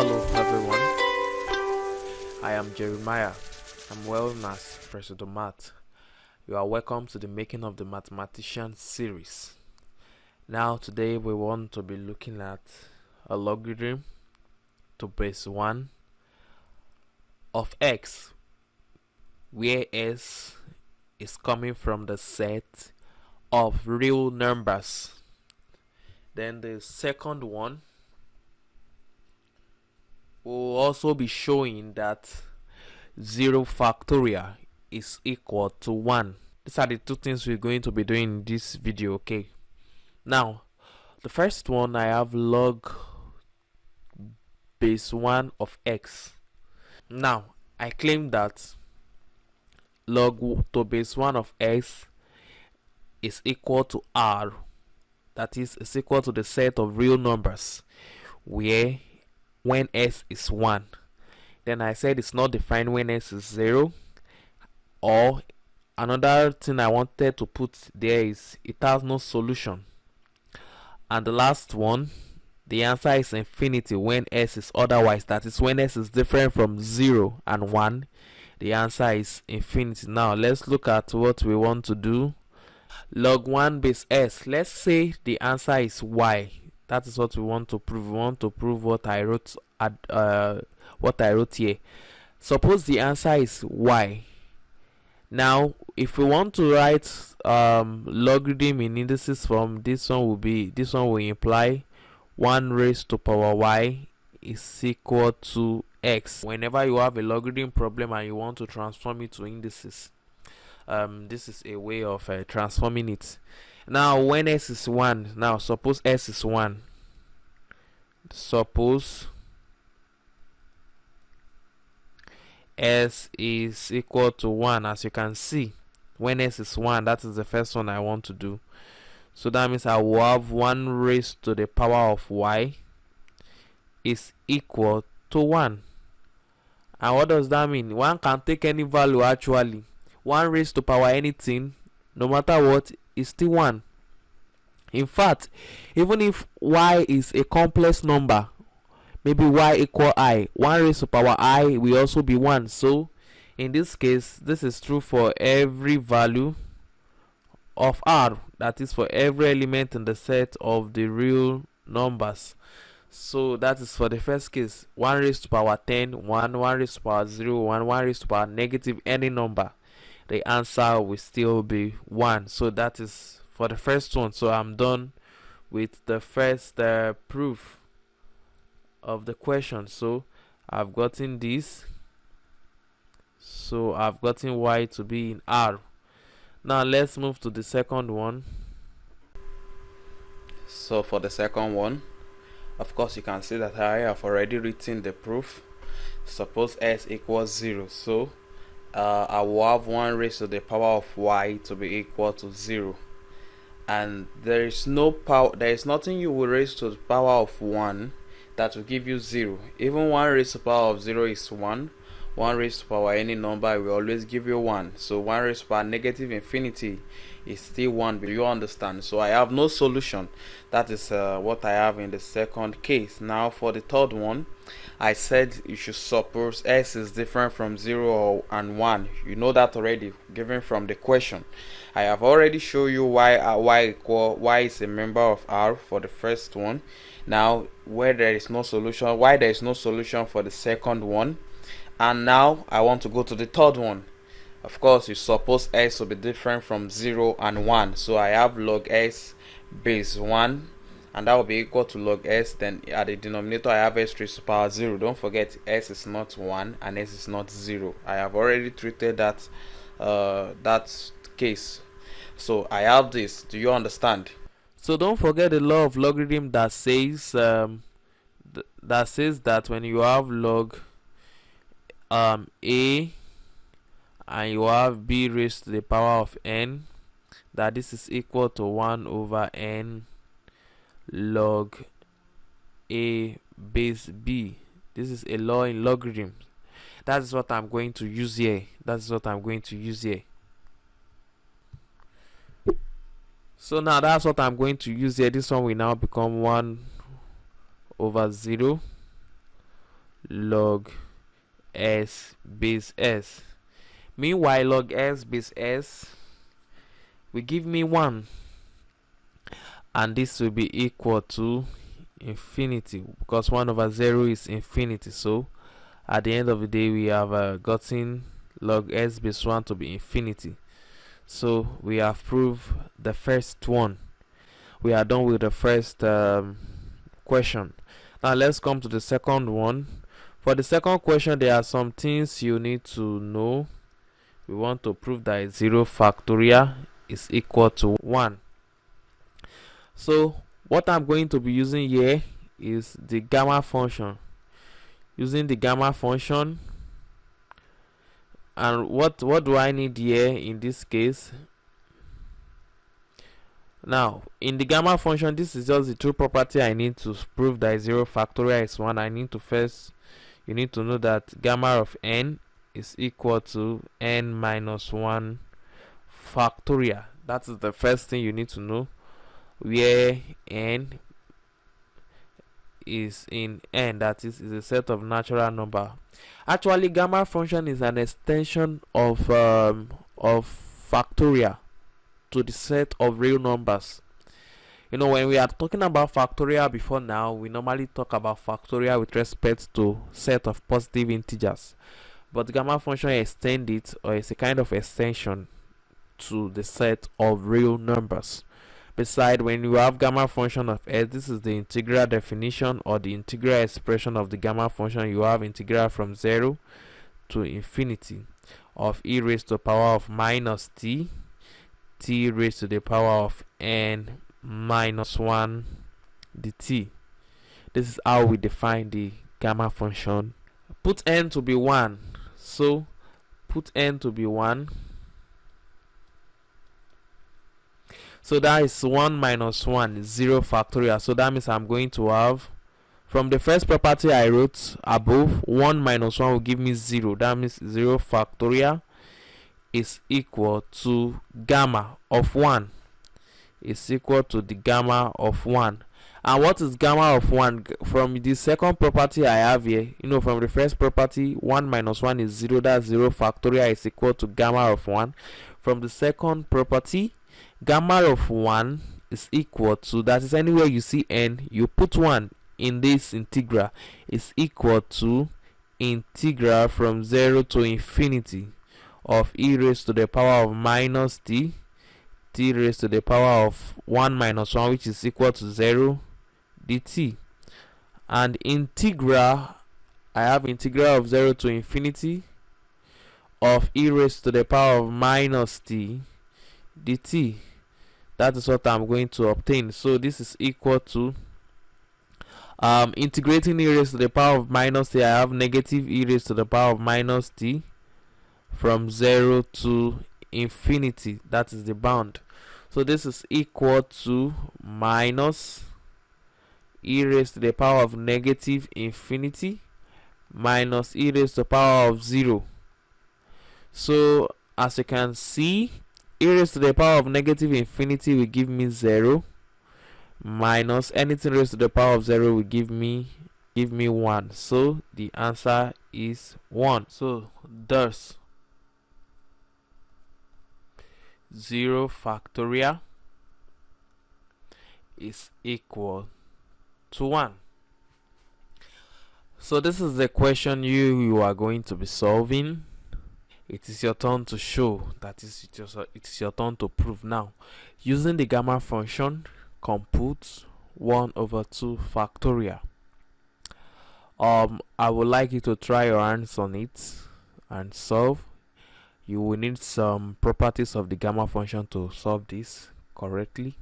Hello everyone, I am Jeremiah. I'm well known as Presidomath. You are welcome to the Making of the Mathematician series. Now today we want to be looking at a logarithm to base 1 of x, where s is coming from the set of real numbers. Then the second one will also be showing that 0 factorial is equal to 1. These are the two things we're going to be doing in this video, okay? Now, the first one, I have log base 1 of x. Now, I claim that log to base 1 of x is equal to r. That is equal to the set of real numbers where when s is 1. Then I said it's not defined when s is 0. Or another thing I wanted to put there is it has no solution. And the last one, the answer is infinity when s is otherwise. That is when s is different from 0 and 1. The answer is infinity. Now let's look at what we want to do. Log 1 base s. Let's say the answer is y. That is what we want to prove. We want to prove what I wrote here. Suppose the answer is y. Now, if we want to write logarithm in indices form, this one will imply 1 raised to power y is equal to x. Whenever you have a logarithm problem and you want to transform it to indices, this is a way of transforming it. Now when s is 1, now suppose s is 1. Suppose s is equal to 1. As you can see, when s is 1, that is the first one I want to do. So that means I will have 1 raised to the power of y is equal to 1. And what does that mean? One can take any value actually. 1 raised to power anything, no matter what, is still 1. In fact, even if y is a complex number, maybe y equal I, 1 raised to power I will also be 1. So in this case, this is true for every value of r, that is for every element in the set of the real numbers. So that is for the first case, 1 raised to power 10, 1 raised to power 0, 1 raised to power negative any number. The answer will still be 1. So that is for the first one. So I'm done with the first proof of the question. So I've gotten this. So I've gotten y to be in r. Now let's move to the second one. So for the second one, of course you can see that I have already written the proof. Suppose s equals 0. So I will have 1 raised to the power of y to be equal to 0, and there is nothing you will raise to the power of 1 that will give you 0. Even 1 raised to the power of 0 is 1. 1 raised to power any number will always give you 1. So 1 raised to power negative infinity is still 1. Do you understand? So I have no solution. That is what I have in the second case. Now for the third one, I said you should suppose s is different from 0 and 1. You know that already, given from the question. I have already shown you why y is a member of r for the first one. Now why there is no solution for the second one. And now I want to go to the third one. Of course, you suppose s will be different from 0 and 1. So I have log s base 1, and that will be equal to log s. Then at the denominator I have s raised to power 0. Don't forget, s is not 1 and s is not 0. I have already treated that case. So I have this. Do you understand? So don't forget the law of logarithm that says that when you have log a and you have b raised to the power of n, that this is equal to 1 over n log a base b. This is a law in logarithm. That is what I'm going to use here. So now that's what I'm going to use here. This one will now become 1 over 0 log s base s. Meanwhile, log s base s will give me 1, and this will be equal to infinity, because 1 over 0 is infinity. So at the end of the day, we have gotten log s base 1 to be infinity. So we have proved the first one. We are done with the first question. Now let's come to the second one. For the second question, there are some things you need to know. We want to prove that 0 factorial is equal to 1. So what I'm going to be using here is the gamma function. Using the gamma function, and what do I need here in this case? Now in the gamma function, this is just the true property I need to prove that 0 factorial is 1. I need to first, you need to know that gamma of n is equal to n minus 1 factorial. That is the first thing you need to know, where n is in n, that is a set of natural number. Actually, gamma function is an extension of factorial to the set of real numbers. You know, when we are talking about factorial before now, we normally talk about factorial with respect to set of positive integers, but gamma function extends it, or it's a kind of extension to the set of real numbers. Besides, when you have gamma function of s, this is the integral definition or the integral expression of the gamma function. You have integral from 0 to infinity of e raised to the power of minus t raised to the power of n minus 1 dt. This is how we define the gamma function. Put n to be 1. So put n to be 1. So that is 1 minus 1 is 0 factorial. So that means I'm going to have, from the first property I wrote above, 1 minus 1 will give me 0. That means 0 factorial is equal to gamma of 1. Is equal to the gamma of 1. And what is gamma of 1? From the second property I have here, you know, from the first property, 1 minus 1 is 0. That's 0 factorial is equal to gamma of 1. From the second property, gamma of 1 is equal to, that is, anywhere you see n, you put 1 in this integral, is equal to integral from 0 to infinity of e raised to the power of minus t raised to the power of 1 minus 1, which is equal to 0 dt. And integral, I have integral of 0 to infinity of e raised to the power of minus t dt. That is what I'm going to obtain. So this is equal to integrating e raised to the power of minus t. I have negative e raised to the power of minus t from 0 to infinity. That is the bound. So this is equal to minus e raised to the power of negative infinity minus e raised to the power of 0. So as you can see, e raised to the power of negative infinity will give me 0, minus anything raised to the power of 0 will give me 1. So the answer is 1. So thus 0 factorial is equal to 1. So this is the question you are going to be solving. It is your turn to show, that is, it is your turn to prove now. Using the gamma function, compute 1 over 2 factorial. I would like you to try your hands on it and solve. You will need some properties of the gamma function to solve this correctly.